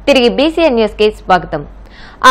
తిరిగి BCN news కి స్వాగతం.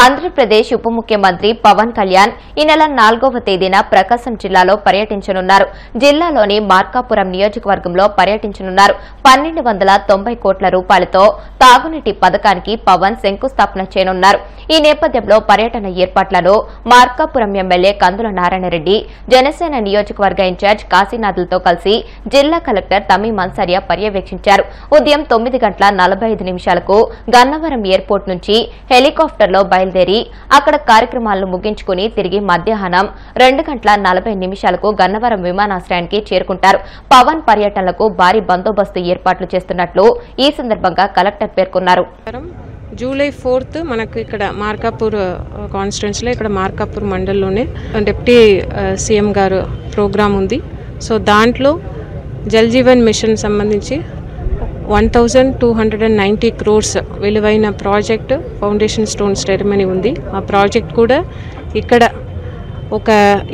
ఆంధ్రప్రదేశ్ ఉప ముఖ్యమంత్రి పవన్ కళ్యాణ్ ఈ నెల 4వ తేదీన ప్రకాశం జిల్లాలో పర్యటించనున్నారు. జిల్లాలోని మార్కాపురం నియోజకవర్గంలో పర్యటించనున్నారు. 1290 కోట్ల రూపాయలతో తాగునీటి పథకానికి పవన్ శంకుస్థాపన చేయనున్నారు. ఈ నేపథ్యంలో పర్యటన ఏర్పాట్లను మార్కాపురం ఎమ్మెల్యే కందుల నారాయణరెడ్డి, జనసేన నియోజకవర్గ ఇన్ఛార్జ్ కాశీనాథ్లతో కలిసి జిల్లా కలెక్టర్ తమీం అన్సారియా పర్యవేక్షించారు. ఉదయం 9:45 గన్నవరం ఎయిర్పోర్ట్ నుంచి హెలికాప్టర్లో బయలుదేరి అక్కడ కార్యక్రమాలను ముగించుకుని తిరిగి మధ్యాహ్నం 2:40 గన్నవరం విమానాశ్రయానికి చేరుకుంటారు. పవన్ పర్యటనలకు భారీ బందోబస్తు ఏర్పాట్లు చేస్తున్నట్లు ఈ సందర్భంగా కలెక్టర్ పేర్కొన్నారు. జూలై 4 మనకు ఇక్కడ మార్కాపూర్ కాన్స్టిట్యున్సీలో ఇక్కడ మార్కాపూర్ మండలంలోనే డిప్యూటీ సీఎం గారు ప్రోగ్రాం ఉంది. సో దాంట్లో జల్ జీవన్ మిషన్ సంబంధించి 1290 crores విలువైన ప్రాజెక్ట్ ఫౌండేషన్ స్టోన్ సెరమనీ ఉంది. ఆ ప్రాజెక్ట్ కూడా ఇక్కడ ఒక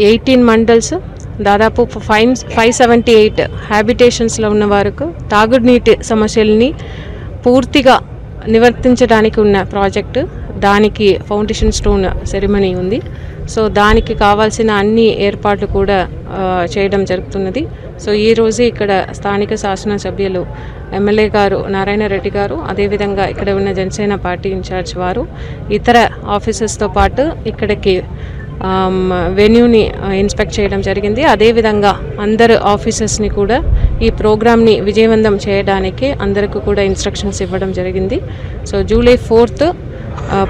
18 మండల్స్ దాదాపు 578 హ్యాబిటేషన్స్లో ఉన్న వారికి తాగునీటి సమస్యల్ని పూర్తిగా నివర్తించడానికి ఉన్న ప్రాజెక్టు, దానికి ఫౌండేషన్ స్టోన్ సెరమనీ ఉంది. సో దానికి కావాల్సిన అన్ని ఏర్పాట్లు కూడా చేయడం జరుగుతున్నది. సో ఈరోజు ఇక్కడ స్థానిక శాసనసభ్యులు ఎమ్మెల్యే గారు నారాయణరెడ్డి గారు, అదేవిధంగా ఇక్కడ ఉన్న జనసేన పార్టీ ఇన్ఛార్జ్ వారు, ఇతర ఆఫీసర్స్తో పాటు ఇక్కడికి వెన్యూని ఇన్స్పెక్ట్ చేయడం జరిగింది. అదేవిధంగా అందరు ఆఫీసర్స్ని కూడా ఈ ప్రోగ్రామ్ని విజయవంతం చేయడానికి అందరికీ కూడా ఇన్స్ట్రక్షన్స్ ఇవ్వడం జరిగింది. సో జూలై 4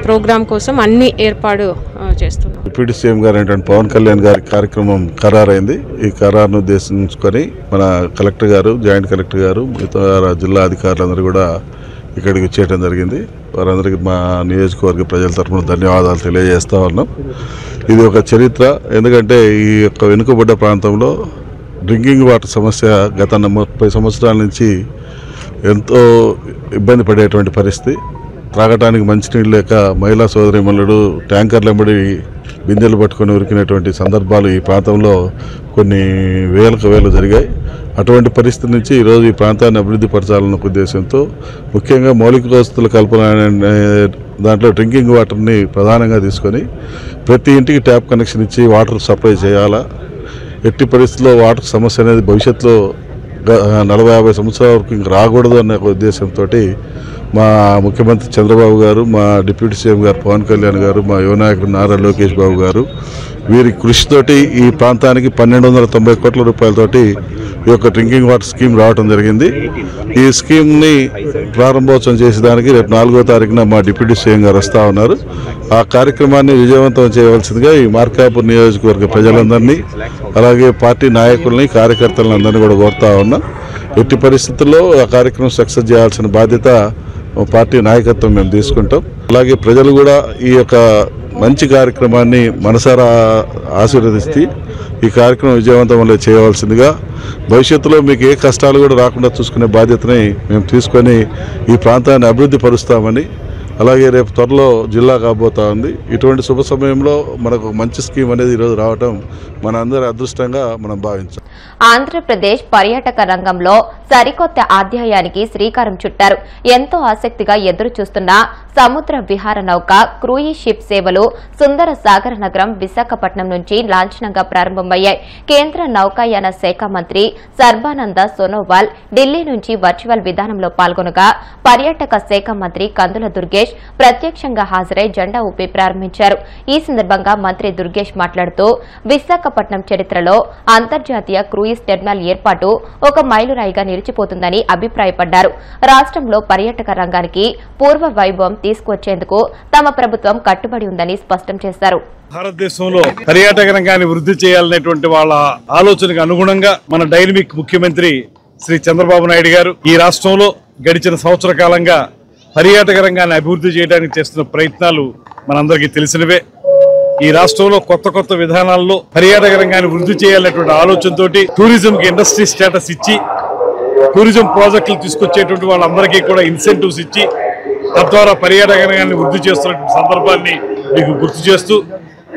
ప్రోగ్రాం కోసం అన్ని ఏర్పాటు చేస్తున్నాం. డిప్యూటీ సీఎం గారు ఏంటంటే పవన్ కళ్యాణ్ గారి కార్యక్రమం ఖరారైంది. ఈ ఖరారును ఉద్దేశించుకొని మన కలెక్టర్ గారు, జాయింట్ కలెక్టర్ గారు, మిగతా జిల్లా అధికారులందరూ కూడా ఇక్కడికి వచ్చేయడం జరిగింది. వారందరికీ మా నియోజకవర్గ ప్రజల తరఫున ధన్యవాదాలు తెలియజేస్తా ఉన్నాం. ఇది ఒక చరిత్ర. ఎందుకంటే ఈ యొక్క వెనుకబడ్డ ప్రాంతంలో డ్రింకింగ్ వాటర్ సమస్య గత 30 సంవత్సరాల నుంచి ఎంతో ఇబ్బంది పడేటువంటి పరిస్థితి. త్రాగటానికి మంచినీళ్ళు లేక మహిళా సోదరీమణులు ట్యాంకర్లెంబడి బిందెలు పట్టుకొని ఉరికినటువంటి సందర్భాలు ఈ ప్రాంతంలో కొన్ని వేలు జరిగాయి. అటువంటి పరిస్థితి నుంచి ఈరోజు ఈ ప్రాంతాన్ని అభివృద్ధి పరచాలన్న ఉద్దేశంతో ముఖ్యంగా మౌలిక వసతుల కల్పన దాంట్లో డ్రింకింగ్ వాటర్ని ప్రధానంగా తీసుకొని ప్రతి ఇంటికి ట్యాప్ కనెక్షన్ ఇచ్చి వాటర్ సప్లై చేయాలా. ఎట్టి పరిస్థితుల్లో వాటర్ సమస్య అనేది భవిష్యత్తులో 40-50 సంవత్సరాల వరకు ఇంక రాకూడదు అనే ఉద్దేశంతో మా ముఖ్యమంత్రి చంద్రబాబు గారు, మా డిప్యూటీ సీఎం గారు పవన్ కళ్యాణ్ గారు, మా యువ నాయకుడు నారా లోకేష్ బాబు గారు వీరి కృషితోటి ఈ ప్రాంతానికి 1290 కోట్ల రూపాయలతోటి ఈ యొక్క డ్రింకింగ్ వాటర్ స్కీమ్ రావడం జరిగింది. ఈ స్కీమ్ని ప్రారంభోత్సవం చేసేదానికి రేపు 4వ తారీఖున మా డిప్యూటీ సీఎం గారు వస్తూ ఉన్నారు. ఆ కార్యక్రమాన్ని విజయవంతం చేయవలసిందిగా ఈ మార్కాపూర్ నియోజకవర్గ ప్రజలందరినీ, అలాగే పార్టీ నాయకుల్ని, కార్యకర్తలను అందరినీ కూడా కోరుతా ఉన్నాం. ఎట్టి పరిస్థితుల్లో ఆ కార్యక్రమం సక్సెస్ చేయాల్సిన బాధ్యత పార్టీ నాయకత్వం మేము తీసుకుంటాం. అలాగే ప్రజలు కూడా ఈ యొక్క మంచి కార్యక్రమాన్ని మనసారా ఆశీర్వదిస్తే ఈ కార్యక్రమం విజయవంతంలో చేయవలసిందిగా, భవిష్యత్తులో మీకు ఏ కష్టాలు కూడా రాకుండా చూసుకునే బాధ్యతని మేము తీసుకొని ఈ ప్రాంతాన్ని అభివృద్ధి పరుస్తామని, అలాగే రేపు త్వరలో జిల్లా కాబోతా ఉంది. ఇటువంటి శుభ సమయంలో మనకు మంచి స్కీమ్ అనేది ఈరోజు రావడం మన అందరి అదృష్టంగా మనం భావించాం. ఆంధ్రప్రదేశ్ పర్యాటక రంగంలో సరికొత్త అధ్యాయానికి శ్రీకారం చుట్టారు. ఎంతో ఆసక్తిగా ఎదురు చూస్తున్న సముద్ర విహార నౌక క్రూయిజ్ షిప్ సేవలు సుందర సాగర నగరం విశాఖపట్నం నుంచి లాంఛనంగా ప్రారంభమయ్యాయి. కేంద్ర నౌకాయాన శాఖ మంత్రి సర్బానంద సోనోవాల్ ఢిల్లీ నుంచి వర్చువల్ విధానంలో పాల్గొనగా పర్యాటక శాఖ మంత్రి కందుల దుర్గేష్ ప్రత్యక్షంగా హాజరై జెండా ఊపి ప్రారంభించారు. ఈ సందర్భంగా మంత్రి దుర్గేష్ మాట్లాడుతూ విశాఖపట్నం చరిత్రలో అంతర్జాతీయ క్రూయిజ్ టెర్మినల్ ఏర్పాటు ఒక మైలురాయిగా నిలిచిపోతుందని అభిప్రాయపడ్డారు. రాష్ట్రంలో పర్యాటక రంగానికి పూర్వ వైభవం తీసుకొచ్చేందుకు తమ ప్రభుత్వం కట్టుబడి ఉందని స్పష్టం చేశారు. భారతదేశంలో పర్యాటక రంగాన్ని వృద్ధి చేయాలనేటువంటి వాళ్ళ ఆలోచనకు అనుగుణంగా మన డైనమిక్ ముఖ్యమంత్రి శ్రీ చంద్రబాబు నాయుడు గారు ఈ రాష్ట్రంలో గడిచిన సంవత్సర కాలంగా పర్యాటక రంగాన్ని అభివృద్ధి చేయడానికి చేస్తున్న ప్రయత్నాలు మనందరికీ తెలిసినవే. ఈ రాష్ట్రంలో కొత్త విధానాల్లో పర్యాటక రంగాన్ని వృద్ధి చేయాలనేటువంటి ఆలోచనతో టూరిజం కి ఇండస్ట్రీ స్టేటస్ ఇచ్చి, టూరిజం ప్రాజెక్టులు తీసుకొచ్చేటువంటి వాళ్ళందరికీ కూడా ఇన్సెంటివ్స్ ఇచ్చి, తద్వారా పర్యాటక రంగాన్ని వృద్ధి చేస్తున్నటువంటి సందర్భాన్ని మీకు గుర్తు చేస్తూ,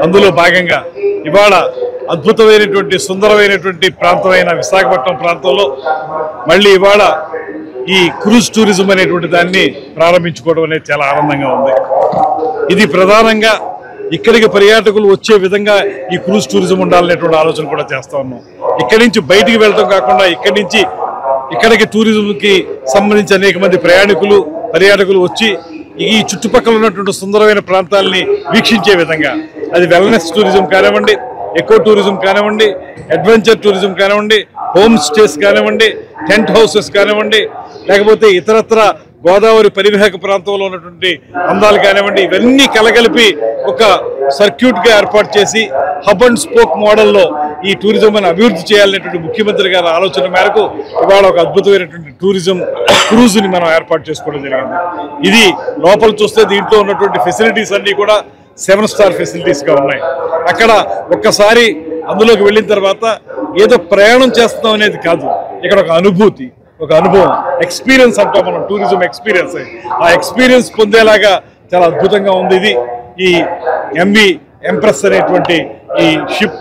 అందులో భాగంగా ఇవాళ అద్భుతమైనటువంటి సుందరమైనటువంటి ప్రాంతమైన విశాఖపట్నం ప్రాంతంలో మళ్ళీ ఇవాళ ఈ క్రూజ్ టూరిజం అనేటువంటి దాన్ని ప్రారంభించుకోవడం అనేది చాలా ఆనందంగా ఉంది. ఇది ప్రధానంగా ఇక్కడికి పర్యాటకులు వచ్చే విధంగా ఈ క్రూజ్ టూరిజం ఉండాలనేటువంటి ఆలోచన కూడా చేస్తా ఉన్నాం. ఇక్కడి నుంచి బయటికి వెళ్ళడం కాకుండా ఇక్కడి నుంచి ఇక్కడికి టూరిజంకి సంబంధించి అనేక మంది పర్యాటకులు వచ్చి ఈ చుట్టుపక్కల ఉన్నటువంటి సుందరమైన ప్రాంతాలని వీక్షించే విధంగా, అది వెల్నెస్ టూరిజం కానివ్వండి, ఎకో టూరిజం కానివ్వండి, అడ్వెంచర్ టూరిజం కానివ్వండి, హోమ్ స్టేస్ కానివ్వండి, టెంట్ హౌసెస్ కానివ్వండి, లేకపోతే ఇతరత్ర గోదావరి పరివాహక ప్రాంతంలో ఉన్నటువంటి అందాలు కానివ్వండి, ఇవన్నీ కలగలిపి ఒక సర్క్యూట్గా ఏర్పాటు చేసి హబ్ అండ్ స్పోక్ మోడల్లో ఈ టూరిజం అభివృద్ధి చేయాలనేటువంటి ముఖ్యమంత్రి గారి ఆలోచన మేరకు ఇవాళ ఒక అద్భుతమైనటువంటి టూరిజం క్రూజ్ని మనం ఏర్పాటు చేసుకోవడం జరిగింది. ఇది లోపల చూస్తే దీంట్లో ఉన్నటువంటి ఫెసిలిటీస్ అన్నీ కూడా 7 స్టార్ ఫెసిలిటీస్గా ఉన్నాయి. అక్కడ ఒక్కసారి అందులోకి వెళ్ళిన తర్వాత ఏదో ప్రయాణం చేస్తాం అనేది కాదు, ఇక్కడ ఒక అనుభూతి, ఒక అనుభవం, ఎక్స్పీరియన్స్ అంటాం మనం, టూరిజం ఎక్స్పీరియన్స్. ఆ ఎక్స్పీరియన్స్ పొందేలాగా చాలా అద్భుతంగా ఉంది ఇది ఈ ఎంవి ఎంప్రెస్ అనేటువంటి ఈ షిప్.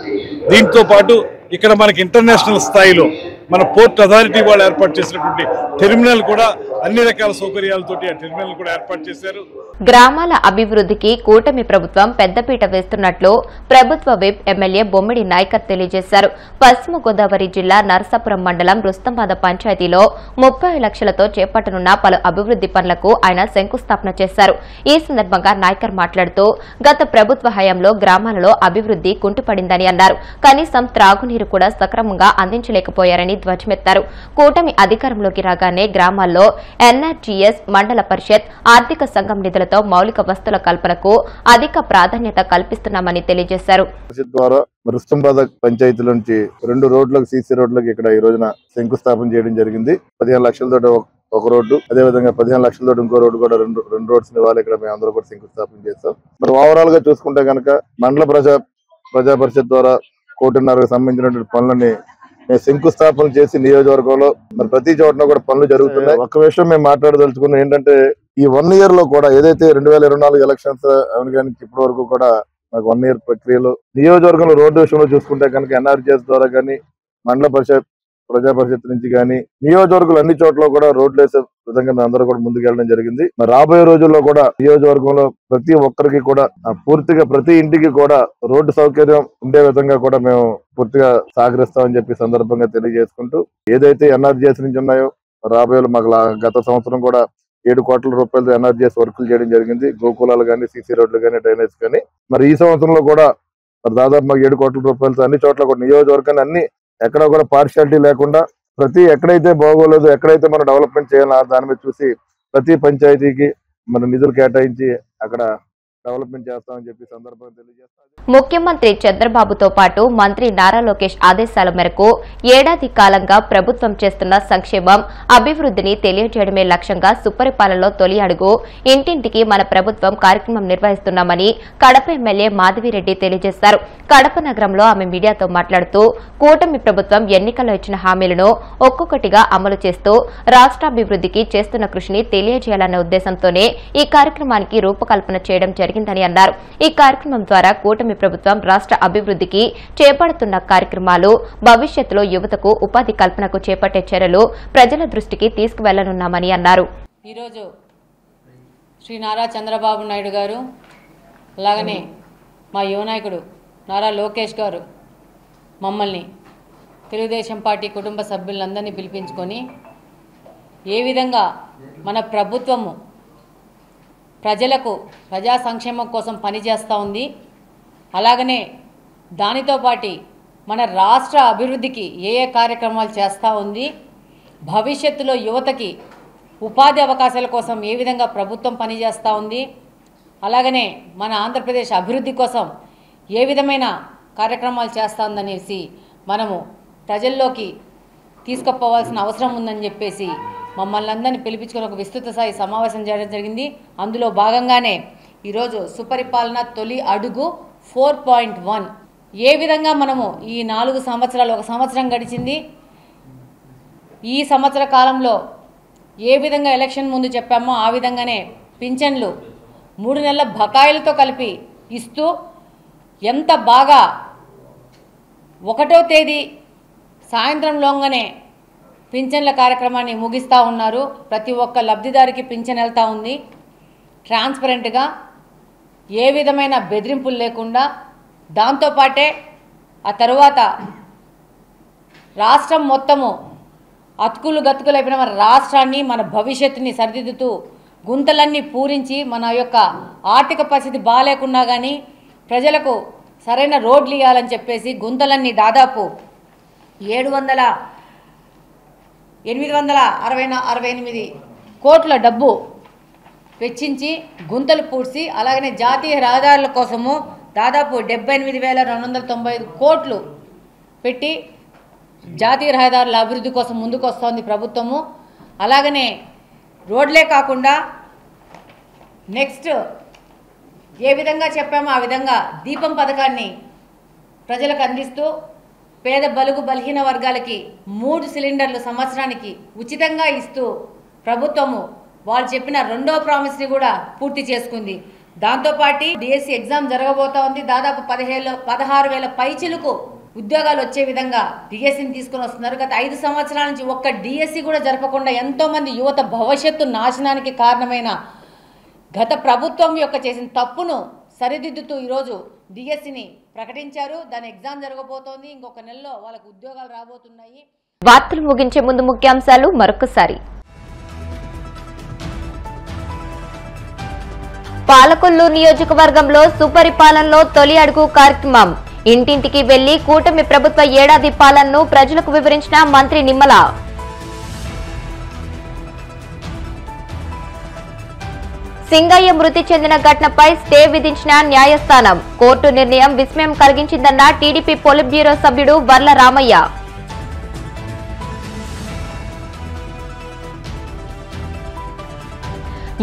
దీంతో పాటు ఇక్కడ మనకి ఇంటర్నేషనల్ స్థాయిలో మన పోర్ట్ అథారిటీ వాళ్ళు ఏర్పాటు చేసినటువంటి టెర్మినల్ కూడా అన్ని రకాల సౌకర్యాలతోటి ఆ టెర్మినల్ కూడా ఏర్పాటు చేశారు. గ్రామాల అభివృద్ధికి కూటమి ప్రభుత్వం పెద్దపీట వేస్తున్నట్లు ప్రభుత్వ విప్ ఎమ్మెల్యే బొమ్మిడి నాయకర్ తెలియజేశారు. పశ్చిమ గోదావరి జిల్లా నరసాపురం మండలం రుస్తంబాద పంచాయతీలో 30 లక్షలతో చేపట్టనున్న పలు అభివృద్ది పనులకు ఆయన శంకుస్థాపన చేశారు. ఈ సందర్భంగా నాయకర్ మాట్లాడుతూ గత ప్రభుత్వ హయాంలో గ్రామాలలో అభివృద్ది కుంటుపడిందని అన్నారు. కనీసం త్రాగునీరు కూడా సక్రమంగా అందించలేకపోయారని ధ్వజమెత్తారు. కూటమి అధికారంలోకి రాగానే గ్రామాల్లో ఎన్ఆర్జీఎస్, మండల పరిషత్, ఆర్థిక సంఘం నిధులతో మౌలిక వస్తువుల కల్పనకు అధిక ప్రాధాన్యత కల్పిస్తున్నామని తెలియజేశారు. ద్వారా రుస్తంబాద పంచాయతీ నుంచి 2 రోడ్లకు సీసీ రోడ్లకు ఇక్కడ ఈ రోజున శంకుస్థాపన చేయడం జరిగింది. 15 లక్షలతో ఒక రోడ్డు, అదే విధంగా 15 లక్షలతో ఇంకో రోడ్డు కూడా రెండు రోడ్స్ ఇవ్వాలి. ఇక్కడ మేము అందరూ కూడా శంకుస్థాపన చేస్తాం. మరి ఓవరాల్ గా చూసుకుంటే కనుక మండల ప్రజా పరిషత్ ద్వారా 1.5 సంబంధించినటువంటి పనులని మేము శంకుస్థాపన చేసి నియోజకవర్గంలో మరి ప్రతి చోటన కూడా పనులు జరుగుతున్నాయి. ఒక విషయం మేము మాట్లాడదలుచుకున్నాం ఏంటంటే, ఈ 1 ఇయర్ లో కూడా ఏదైతే 2024 ఎలక్షన్స్ అవును కానీ ఇప్పటి వరకు కూడా మాకు 1 ఇయర్ ప్రక్రియలో నియోజకవర్గంలో రోడ్డు విషయంలో చూసుకుంటే కనుక ఎన్ఆర్జీఎస్ ద్వారా కానీ, మండల ప్రజా పరిషత్ నుంచి కానీ నియోజకవర్గాలు అన్ని చోట్ల కూడా రోడ్లు వేసే విధంగా మేము అందరూ కూడా ముందుకెళ్ళడం జరిగింది. మరి రాబోయే రోజుల్లో కూడా నియోజకవర్గంలో ప్రతి ఒక్కరికి కూడా పూర్తిగా ప్రతి ఇంటికి కూడా రోడ్డు సౌకర్యం ఉండే విధంగా కూడా మేము పూర్తిగా సహకరిస్తామని చెప్పి సందర్భంగా తెలియజేసుకుంటూ, ఏదైతే ఎన్ఆర్జీఎస్ నుంచి ఉన్నాయో రాబోయే మాకు గత సంవత్సరం కూడా 7 కోట్ల రూపాయలతో ఎన్ఆర్జీఎస్ వర్కులు చేయడం జరిగింది. గోకులాలు కానీ, సీసీ రోడ్లు కానీ, డ్రైనేజ్ కానీ. మరి ఈ సంవత్సరంలో కూడా మరి దాదాపు మాకు 7 కోట్ల రూపాయలతో అన్ని చోట్ల కూడా నియోజకవర్గాన్ని అన్ని ఎక్కడ కూడా పార్షియాలిటీ లేకుండా ప్రతి ఎక్కడైతే బాగోలేదు, ఎక్కడైతే మనం డెవలప్మెంట్ చేయాలో దాని మీద చూసి ప్రతి పంచాయతీకి మన నిధులు కేటాయించి అక్కడ డెవలప్మెంట్ చేస్తామని చెప్పి సందర్భంగా తెలియజేస్తాం. ముఖ్యమంత్రి చంద్రబాబుతో పాటు మంత్రి నారా లోకేష్ ఆదేశాల మేరకు ఏడాది కాలంగా ప్రభుత్వం చేస్తున్న సంక్షేమం, అభివృద్ధిని తెలియజేయడమే లక్ష్యంగా సుపరిపాలనలో తొలి అడుగు ఇంటింటికి మన ప్రభుత్వం కార్యక్రమం నిర్వహిస్తున్నామని కడప ఎమ్మెల్యే మాధవిరెడ్డి తెలియజేశారు. కడప నగరంలో ఆమె మీడియాతో మాట్లాడుతూ, కూటమి ప్రభుత్వం ఎన్నికల్లో ఇచ్చిన హామీలను ఒక్కొక్కటిగా అమలు చేస్తూ రాష్ట్రాభివృద్ధికి చేస్తున్న కృషిని తెలియజేయాలన్న ఉద్దేశంతోనే ఈ కార్యక్రమానికి రూపకల్పన చేయడం జరిగిందని అన్నారు. ఈ కార్యక్రమం ద్వారా కూటమి ప్రభుత్వం రాష్ట్ర అభివృద్ధికి చేపడుతున్న కార్యక్రమాలు, భవిష్యత్తులో యువతకు ఉపాధి కల్పనకు చేపట్టే చర్యలు ప్రజల దృష్టికి తీసుకువెళ్లనున్నామని అన్నారు. ఈరోజు శ్రీ నారా చంద్రబాబు నాయుడు గారు, అలాగనే మా యువనాయకుడు నారా లోకేష్ గారు మమ్మల్ని తెలుగుదేశం పార్టీ కుటుంబ సభ్యులందరినీ పిలిపించుకొని ఏ విధంగా మన ప్రభుత్వము ప్రజలకు ప్రజా సంక్షేమం కోసం పనిచేస్తూ ఉంది, అలాగనే దానితో పాటు మన రాష్ట్ర అభివృద్ధికి ఏ కార్యక్రమాలు చేస్తూ ఉంది, భవిష్యత్తులో యువతకి ఉపాధి అవకాశాల కోసం ఏ విధంగా ప్రభుత్వం పనిచేస్తూ ఉంది, అలాగనే మన ఆంధ్రప్రదేశ్ అభివృద్ధి కోసం ఏ విధమైన కార్యక్రమాలు చేస్తుందనేసి మనము ప్రజల్లోకి తీసుకుపోవాల్సిన అవసరం ఉందని చెప్పేసి మమ్మల్ని అందరినీ పిలిపించుకొని ఒక విస్తృత స్థాయి సమావేశం చేయడం జరిగింది. అందులో భాగంగానే ఈరోజు సుపరిపాలన తొలి అడుగు 4.1 ఏ విధంగా మనము ఈ 4 సంవత్సరాలు, 1 సంవత్సరం గడిచింది, ఈ సంవత్సర కాలంలో ఏ విధంగా ఎలక్షన్ ముందు చెప్పామో ఆ విధంగానే పింఛన్లు 3 నెలల బకాయిలతో కలిపి ఇస్తూ ఎంత బాగా 1వ తేదీ సాయంత్రంలోగానే పింఛన్ల కార్యక్రమాన్ని ముగిస్తూ ఉన్నారు. ప్రతి ఒక్క లబ్ధిదారికి పింఛన్ వెళ్తూ ఉంది. ట్రాన్స్పరెంట్గా, ఏ విధమైన బెదిరింపులు లేకుండా. దాంతోపాటే ఆ తరువాత రాష్ట్రం మొత్తము అతుకులు గతుకులైపోయిన మన రాష్ట్రాన్ని, మన భవిష్యత్తుని సరిదిద్దుతూ గుంతలన్నీ పూరించి మన యొక్క ఆర్థిక పరిస్థితి బాగాలేకున్నా కానీ ప్రజలకు సరైన రోడ్లు ఇవ్వాలని చెప్పేసి గుంతలన్నీ దాదాపు 868 కోట్ల డబ్బు వెచ్చించి గుంతలు పూడ్చి, అలాగనే జాతీయ రహదారుల కోసము దాదాపు 78,295 కోట్లు పెట్టి జాతీయ రహదారుల అభివృద్ధి కోసం ముందుకు వస్తోంది ప్రభుత్వము. అలాగనే రోడ్లే కాకుండా నెక్స్ట్ ఏ విధంగా చెప్పామో ఆ విధంగా దీపం పథకాన్ని ప్రజలకు అందిస్తూ పేద బలుగు బలహీన వర్గాలకి 3 సిలిండర్లు సంవత్సరానికి ఉచితంగా ఇస్తూ ప్రభుత్వము వాళ్ళు చెప్పిన రెండో ప్రామిస్ని కూడా పూర్తి చేసుకుంది. దాంతోపాటు డిఎస్సి ఎగ్జామ్ జరగబోతా ఉంది. దాదాపు 16,000 పైచిలకు ఉద్యోగాలు వచ్చే విధంగా డిఎస్సిని తీసుకుని వస్తున్నారు. గత 5 సంవత్సరాల నుంచి ఒక్క డిఎస్సి కూడా జరపకుండా ఎంతోమంది యువత భవిష్యత్తు నాశనానికి కారణమైన గత ప్రభుత్వం యొక్క చేసిన తప్పును సరిదిద్దుతూ ఈరోజు డిఎస్సిని ప్రకటించారు. దాని ఎగ్జామ్ జరగబోతోంది. ఇంకొక నెలలో వాళ్ళకు ఉద్యోగాలు రాబోతున్నాయి. వార్తలు ముగించే ముందు ముఖ్యాంశాలు మరొకసారి. పాలకొల్లు నియోజకవర్గంలో సుపరిపాలనలో తొలి అడుగు కార్యక్రమం. ఇంటింటికి వెళ్లి కూటమి ప్రభుత్వ ఏడాది పాలనను ప్రజలకు వివరించిన మంత్రి నిమ్మల. సింగయ్య మృతి చెందిన ఘటనపై స్టే విధించిన న్యాయస్థానం. కోర్టు నిర్ణయం విస్మయం కలిగించిందన్న టీడీపీ పొలిట్ బ్యూరో సభ్యుడు వర్ల రామయ్య.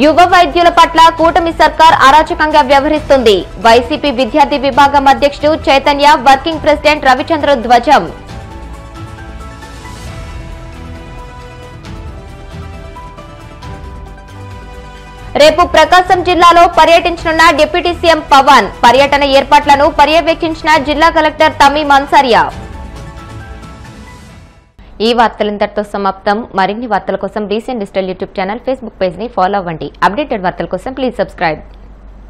యువ వైద్యుల పట్ల కూటమి సర్కార్ అరాచకంగా వ్యవహరిస్తుంది. వైసీపీ విద్యార్థి విభాగం అధ్యక్షుడు చైతన్య, వర్కింగ్ ప్రెసిడెంట్ రవిచంద్ర ధ్వజం. రేపు ప్రకాశం జిల్లాలో పర్యటించనున్న డిప్యూటీ సీఎం పవన్. పర్యటన ఏర్పాట్లను పర్యవేక్షించిన జిల్లా కలెక్టర్ తమీం అన్సారియా. ఈ వార్తలు ఇంతటితో సమాప్తం. మరిన్ని వార్తల కోసం recent digital YouTube channel, Facebook page ని ఫాలో అవ్వండి. అప్డేటెడ్ వార్తల కోసం ప్లీజ్ సబ్స్క్రైబ్.